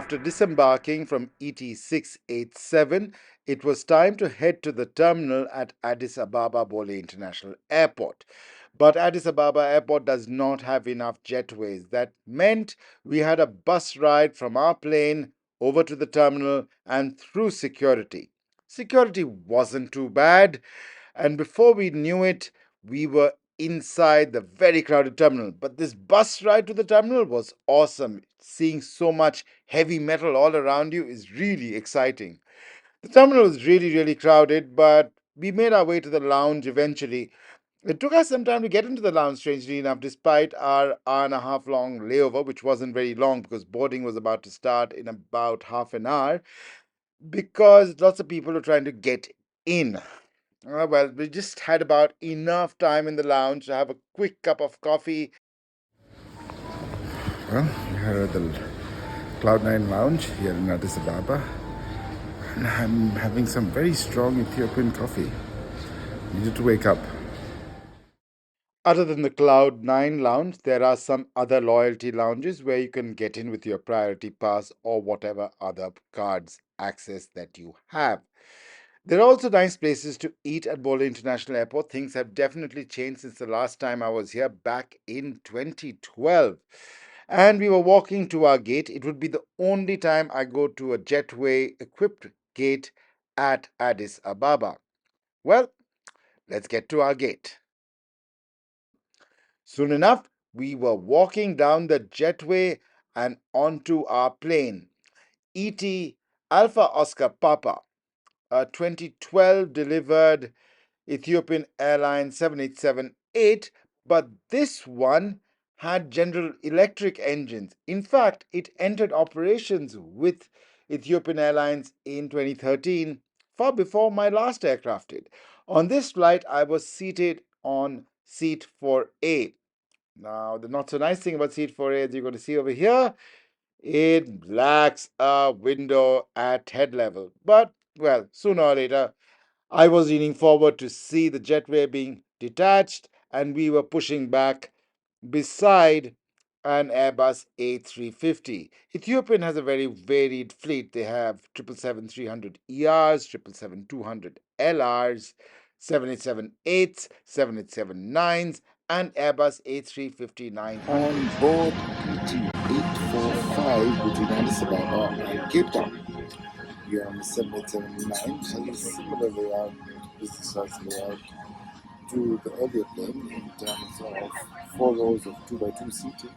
After disembarking from ET-687, it was time to head to the terminal at Addis Ababa Bole International Airport. But Addis Ababa Airport does not have enough jetways. That meant we had a bus ride from our plane over to the terminal and through security. Security wasn't too bad, and before we knew it, we were inside the very crowded terminal. But this bus ride to the terminal was awesome. Seeing so much heavy metal all around you is really exciting. The terminal was really, really crowded, but we made our way to the lounge eventually. It took us some time to get into the lounge, strangely enough, despite our hour and a half long layover, which wasn't very long because boarding was about to start in about half an hour, because lots of people were trying to get in. Well, we just had about enough time in the lounge to have a quick cup of coffee. Well, we're at the Cloud9 Lounge here in Addis Ababa, and I'm having some very strong Ethiopian coffee. Needed to wake up. Other than the Cloud9 Lounge, there are some other loyalty lounges where you can get in with your priority pass or whatever other cards access that you have. There are also nice places to eat at Bole International Airport. Things have definitely changed since the last time I was here back in 2012. And we were walking to our gate. It would be the only time I go to a jetway equipped gate at Addis Ababa. Well, let's get to our gate. Soon enough, we were walking down the jetway and onto our plane. ET Alpha Oscar Papa, a 2012 delivered Ethiopian Airlines 787-8, but this one had General Electric engines. In fact, it entered operations with Ethiopian Airlines in 2013, far before my last aircraft did. On this flight, I was seated on seat 4A. Now, the not so nice thing about seat 4A, as you're going to see over here, it lacks a window at head level. But, well, sooner or later, I was leaning forward to see the jetway being detached, and we were pushing back beside an Airbus A350. Ethiopian has a very varied fleet. They have 777-300ERs, 777-200LRs, 787-8s, 787-9s, and Airbus A350-900. On board ET-845 between Addis Ababa and Cape Town. We are on the 787-9, has a similar layout, business class layout to the earlier plane in terms of 4 rows of 2x2 seating.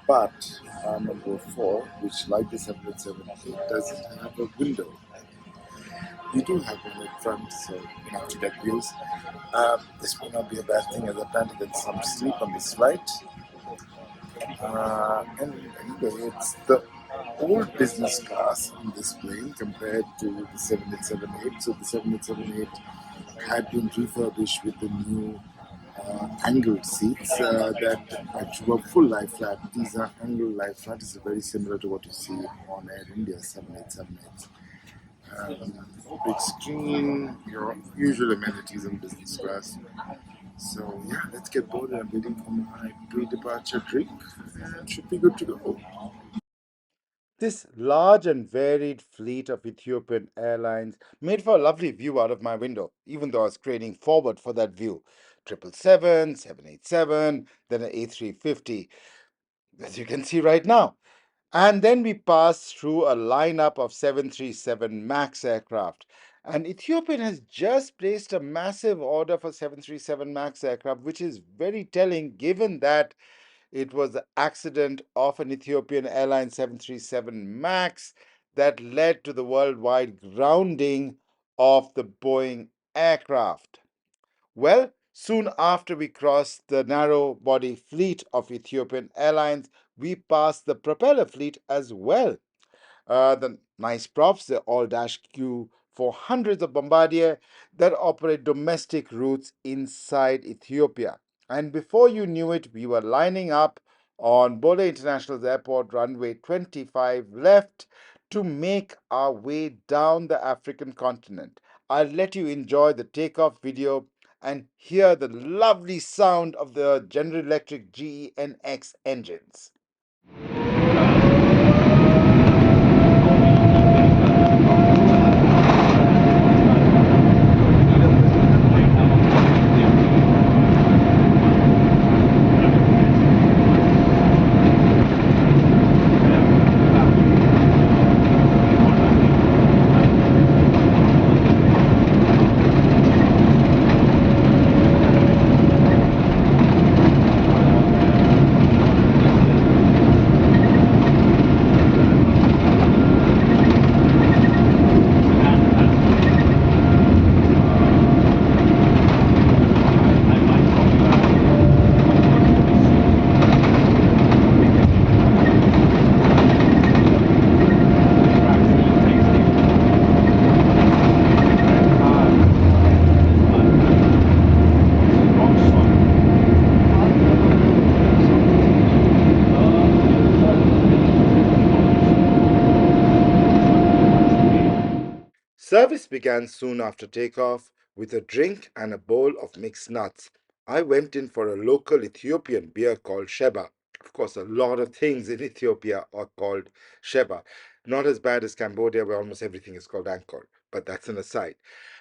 But number 4, which like the 787, doesn't have a window. We do have one at front, so enough to get views. This may not be a bad thing, as I plan to get some sleep on this flight. And anyway, it's the old business class in this plane compared to the 787-8. So the 787-8 had been refurbished with the new angled seats that actually were full lie flat. These are angled lie flat. It's very similar to what you see on Air India 787-8s. Big screen, your usual amenities in business class. So yeah, let's get boarded. I'm waiting for my pre-departure drink and should be good to go. This large and varied fleet of Ethiopian Airlines made for a lovely view out of my window, even though I was craning forward for that view. 777, 787, then an A350, as you can see right now. And then we passed through a lineup of 737 MAX aircraft. And Ethiopian has just placed a massive order for 737 MAX aircraft, which is very telling given that it was the accident of an Ethiopian Airlines 737 MAX that led to the worldwide grounding of the Boeing aircraft. Well, soon after we crossed the narrow body fleet of Ethiopian Airlines, we passed the propeller fleet as well. The nice props, they're all Dash Q400s of Bombardier that operate domestic routes inside Ethiopia. And before you knew it, we were lining up on Bole International Airport runway 25 left to make our way down the African continent. I'll let you enjoy the takeoff video and hear the lovely sound of the General Electric GE NX engines. Service began soon after takeoff with a drink and a bowl of mixed nuts. I went in for a local Ethiopian beer called Sheba. Of course, a lot of things in Ethiopia are called Sheba. Not as bad as Cambodia, where almost everything is called Angkor, but that's an aside.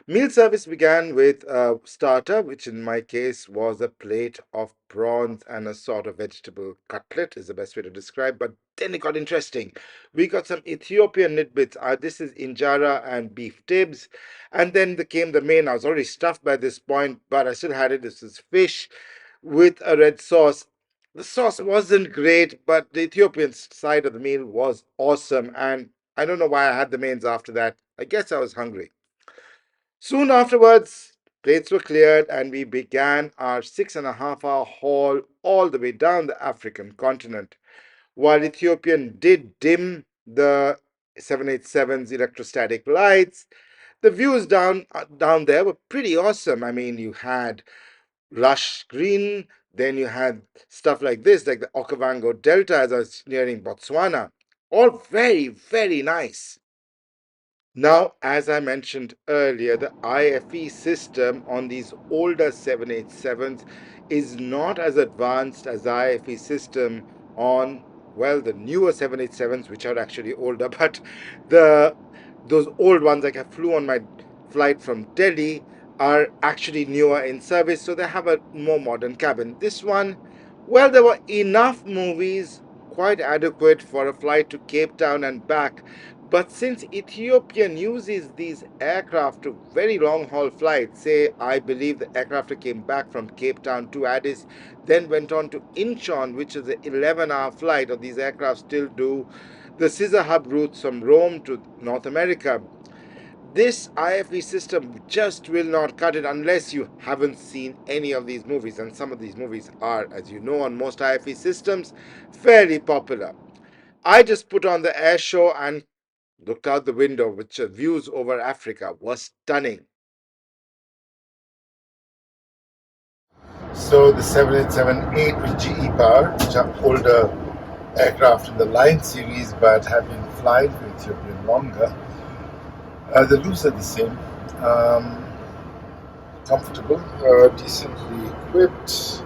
Meal service began with a starter, which in my case was a plate of prawns and a sort of vegetable cutlet, is the best way to describe. But then it got interesting. We got some Ethiopian nitbits. This is injera and beef tibs. And then came the main. I was already stuffed by this point, but I still had it. This is fish with a red sauce. The sauce wasn't great, but the Ethiopian side of the meal was awesome. And I don't know why I had the mains after that. I guess I was hungry. Soon afterwards, plates were cleared and we began our 6.5 hour haul all the way down the African continent. While Ethiopian did dim the 787's electrostatic lights, the views down there were pretty awesome. I mean, you had lush green, then you had stuff like this, like the Okavango Delta as I was nearing Botswana. All very, very nice. Now, as I mentioned earlier, the IFE system on these older 787s is not as advanced as the IFE system on, well, the newer 787s, which are actually older, but the those old ones, like I flew on my flight from Delhi, are actually newer in service, so they have a more modern cabin. This one, well, there were enough movies, quite adequate for a flight to Cape Town and back, but since Ethiopian uses these aircraft to very long haul flights, say I believe the aircraft came back from Cape Town to Addis, then went on to Incheon, which is an 11-hour flight, or these aircraft still do the scissor hub routes from Rome to North America. This IFE system just will not cut it unless you haven't seen any of these movies, and some of these movies are, as you know, on most IFE systems, fairly popular. I just put on the air show and looked out the window, which views over Africa was stunning. So the 787-8 with GE power, which are older aircraft in the line series but have been flying for Ethiopian longer, the loops are the same. Comfortable, decently equipped,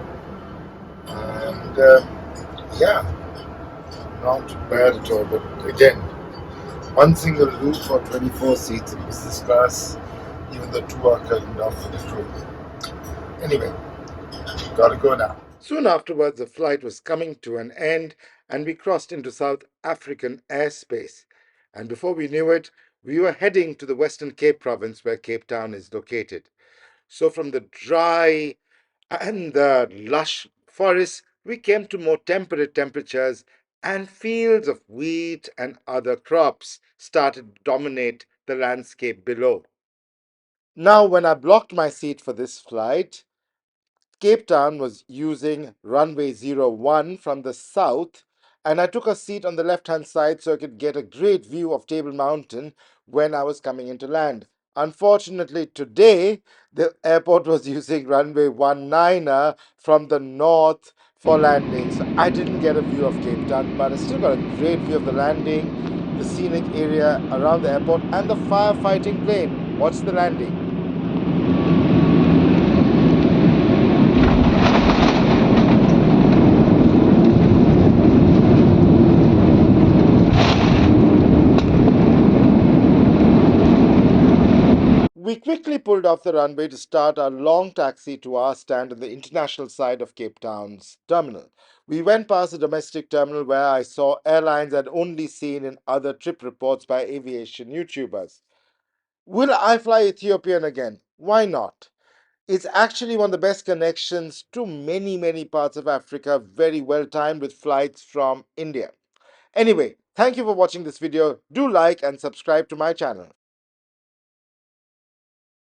and yeah, not bad at all. But again, one single loop for 24 seats in business class, even though two are curtained off for the crew. Anyway, gotta go now. Soon afterwards, the flight was coming to an end and we crossed into South African airspace. And before we knew it, we were heading to the Western Cape province where Cape Town is located. So from the dry and the lush forests, we came to more temperate temperatures, and fields of wheat and other crops started to dominate the landscape below. Now, when I blocked my seat for this flight, Cape Town was using runway 01 from the south, and I took a seat on the left hand side so I could get a great view of Table Mountain when I was coming into land. Unfortunately, today the airport was using runway 19 from the north for landing, so I didn't get a view of Cape Town, but I still got a great view of the landing, the scenic area around the airport, and the firefighting plane. Watch the landing. We quickly pulled off the runway to start our long taxi to our stand on the international side of Cape Town's terminal. We went past the domestic terminal where I saw airlines I'd only seen in other trip reports by aviation YouTubers. Will I fly Ethiopian again? Why not? It's actually one of the best connections to many, many parts of Africa, very well timed with flights from India. Anyway, thank you for watching this video. Do like and subscribe to my channel.